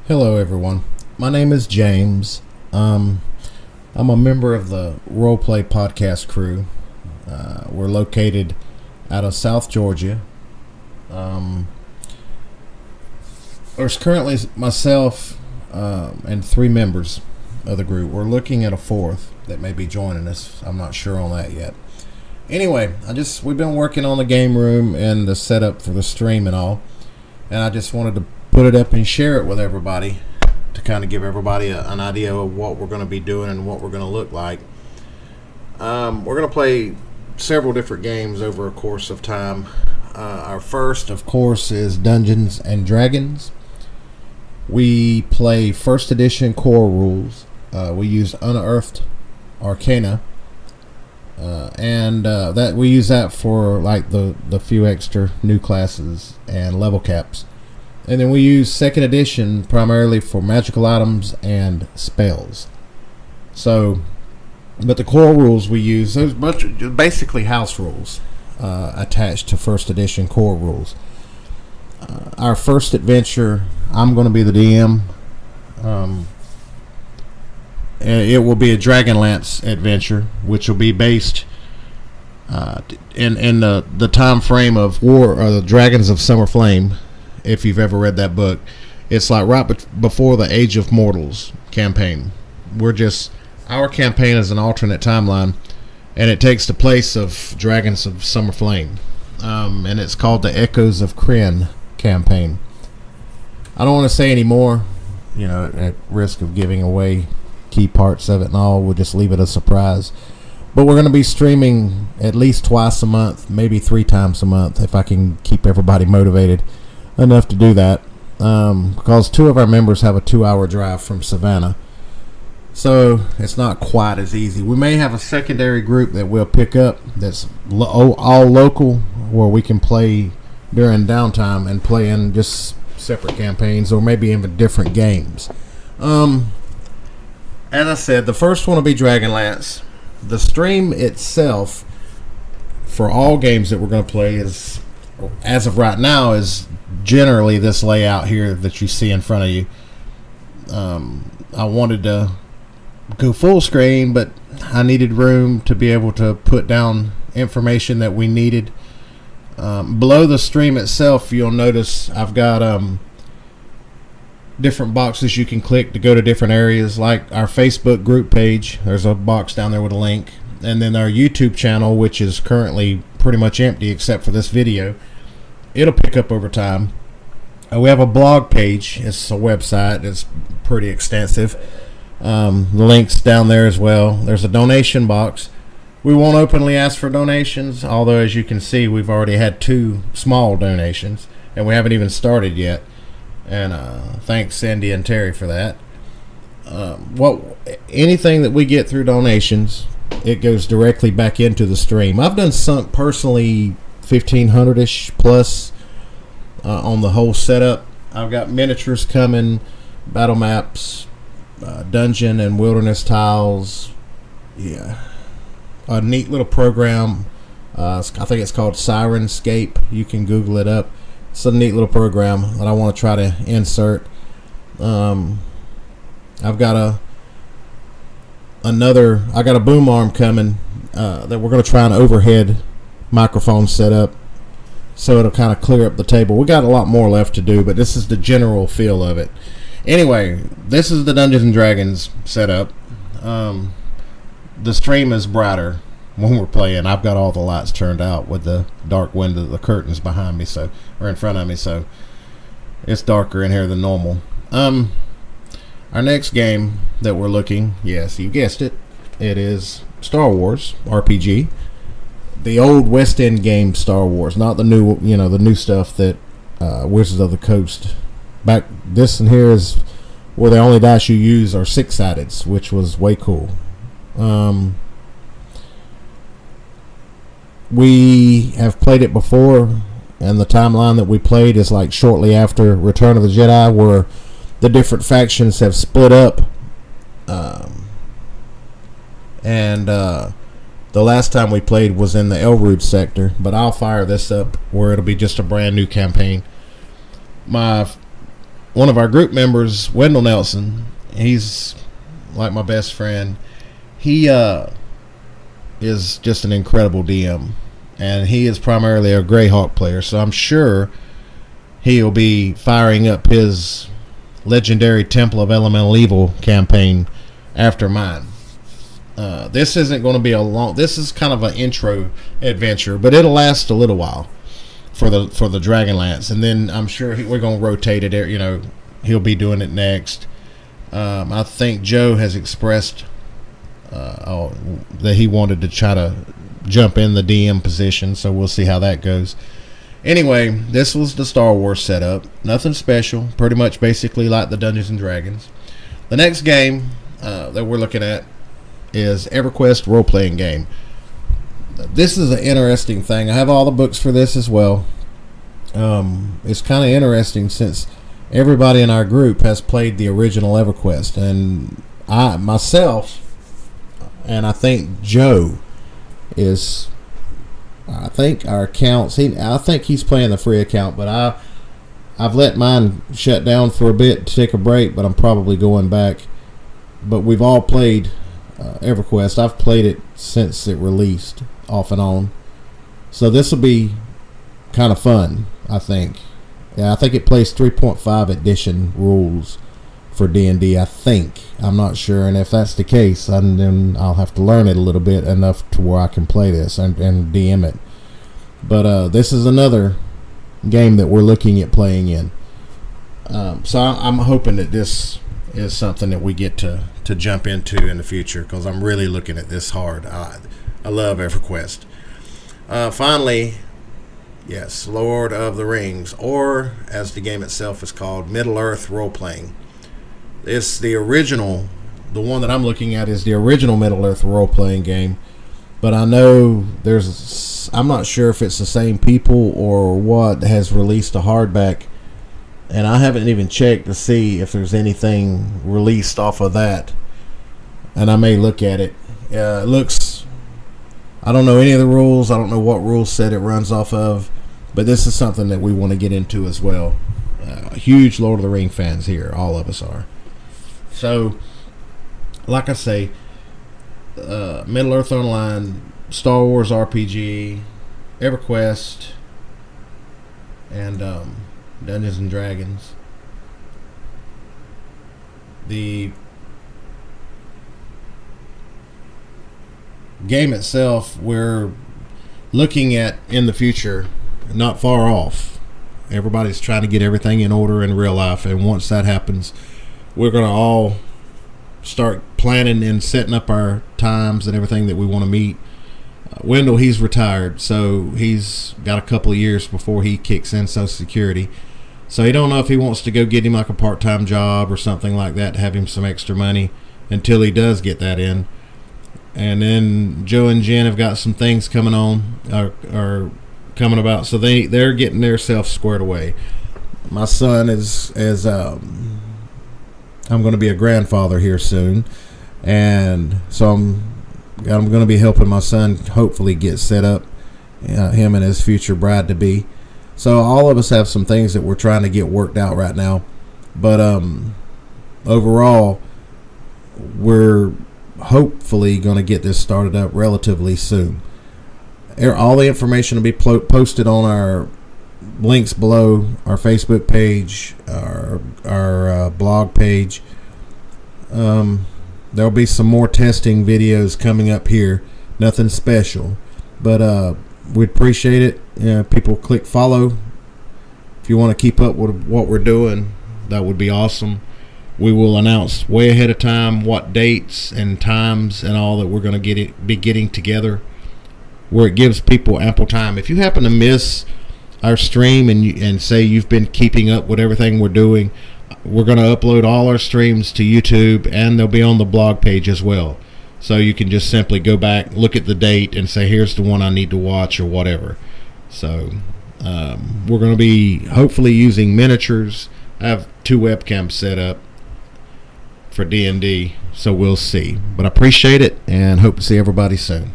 Hello everyone, my name is James. I'm a member of the Roleplay Podcast crew. We're located out of South Georgia. There's currently myself and 3 members of the group. We're looking at a 4th that may be joining us. I'm not sure on that yet. Anyway, we've been working on the game room and the setup for the stream and all, and I just wanted to put it up and share it with everybody to kind of give everybody an idea of what we're going to be doing and what we're going to look like. We're going to play several different games over a course of time. Our first, of course, is Dungeons and Dragons. We play first edition core rules. We use Unearthed Arcana, and that we use that for like the few extra new classes and level caps. And then we use second edition primarily for magical items and spells. So, but the core rules we use, there's basically house rules attached to first edition core rules. Our first adventure, I'm going to be the DM. And it will be a Dragonlance adventure, which will be based in the time frame of War or the Dragons of Summer Flame. If you've ever read that book, it's like right before the Age of Mortals campaign. Our campaign is an alternate timeline, and it takes the place of Dragons of Summer Flame, and it's called the Echoes of Kryn campaign. I don't want to say any more, at risk of giving away key parts of it and all. We'll just leave it a surprise. But we're going to be streaming at least twice a month, maybe 3 times a month, if I can keep everybody motivated enough to do that, because 2 of our members have a 2-hour drive from Savannah, so it's not quite as easy. We may have a secondary group that we'll pick up that's all local, where we can play during downtime and play in just separate campaigns or maybe even different games. As I said, the first one will be Dragonlance. The stream itself for all games that we're going to play is, as of right now, is generally this layout here that you see in front of you. I wanted to go full screen, but I needed room to be able to put down information that we needed. Below the stream itself, you'll notice I've got different boxes you can click to go to different areas, like our Facebook group page. There's a box down there with a link, and then our YouTube channel, which is currently pretty much empty except for this video. It'll pick up over time. We have a blog page. It's a website. It's pretty extensive. The link's down there as well. There's a donation box. We won't openly ask for donations, although as you can see, we've already had 2 small donations, and we haven't even started yet. And thanks Cindy and Terry for that. Anything that we get through donations, it goes directly back into the stream. I've done sunk personally 1,500-ish plus on the whole setup. I've got miniatures coming, battle maps, dungeon and wilderness tiles. Yeah, a neat little program. I think it's called Sirenscape. You can Google it up. It's a neat little program that I want to try to insert. I've got I got a boom arm coming that we're going to try an overhead microphone setup, so it'll kind of clear up the table. We got a lot more left to do, but this is the general feel of it. Anyway, this is the Dungeons and Dragons setup. The stream is brighter when we're playing. I've got all the lights turned out with the dark window, the curtains behind me, or in front of me, so it's darker in here than normal. Our next game that we're looking, yes, you guessed it, it is Star Wars RPG. The old West End game Star Wars, not the new, the new stuff that Wizards of the Coast. Back, this and here is where the only dice you use are 6-sideds, which was way cool. We have played it before, and the timeline that we played is like shortly after Return of the Jedi, where the different factions have split up. The last time we played was in the Elrude sector, but I'll fire this up where it'll be just a brand new campaign. My one of our group members, Wendell Nelson, he's like my best friend. He is just an incredible DM, and he is primarily a Greyhawk player, so I'm sure he'll be firing up his legendary Temple of Elemental Evil campaign after mine. This isn't going to be this is kind of an intro adventure, but it'll last a little while for the Dragonlance, and then I'm sure we're going to rotate it. He'll be doing it next. I think Joe has expressed that he wanted to try to jump in the DM position, so we'll see how that goes. Anyway, this was the Star Wars setup. Nothing special. Pretty much basically like the Dungeons & Dragons. The next game that we're looking at is EverQuest role-playing game. This is an interesting thing. I have all the books for this as well. It's kind of interesting since everybody in our group has played the original EverQuest, and I myself, and I think Joe is, I think our accounts, I think he's playing the free account, but I've let mine shut down for a bit to take a break, but I'm probably going back. But we've all played EverQuest. I've played it since it released, off and on. So this will be kind of fun, I think. Yeah, I think it plays 3.5 edition rules for D&D, I think. I'm not sure, and if that's the case, then I'll have to learn it a little bit enough to where I can play this and DM it. But this is another game that we're looking at playing in. So I'm hoping that this is something that we get to jump into in the future, because I'm really looking at this hard. I love EverQuest. Finally, yes, Lord of the Rings, or as the game itself is called, Middle-earth role-playing. It's the original, the one that I'm looking at is the original Middle-earth role-playing game, but I know I'm not sure if it's the same people or what has released a hardback, and I haven't even checked to see if there's anything released off of that, and I may look at it. It looks, I don't know any of the rules, I don't know what rule set it runs off of, but this is something that we want to get into as well. Huge Lord of the Ring fans here, all of us are. So, like I say, Middle-earth Online, Star Wars RPG, EverQuest, and Dungeons and Dragons. The game itself, we're looking at in the future, not far off. Everybody's trying to get everything in order in real life, and once that happens, we're going to all start planning and setting up our times and everything that we want to meet. Wendell, he's retired, so he's got a couple of years before he kicks in Social Security. So he don't know if he wants to go get him like a part-time job or something like that to have him some extra money until he does get that in. And then Joe and Jen have got some things coming on, or coming about, so they're getting themselves squared away. My son is I'm going to be a grandfather here soon, and so I'm going to be helping my son hopefully get set up, him and his future bride-to-be. So all of us have some things that we're trying to get worked out right now, but overall, we're hopefully going to get this started up relatively soon. All the information will be posted on our links below, our Facebook page, our blog page. There'll be some more testing videos coming up here. Nothing special, but we'd appreciate it. People click follow. If you want to keep up with what we're doing, that would be awesome. We will announce way ahead of time what dates and times and all that we're going to be getting together, where it gives people ample time. If you happen to miss our stream and say you've been keeping up with everything we're doing, we're going to upload all our streams to YouTube, and they'll be on the blog page as well. So you can just simply go back, look at the date, and say, here's the one I need to watch or whatever. So we're going to be hopefully using miniatures. I have 2 webcams set up for D&D, so we'll see. But I appreciate it and hope to see everybody soon.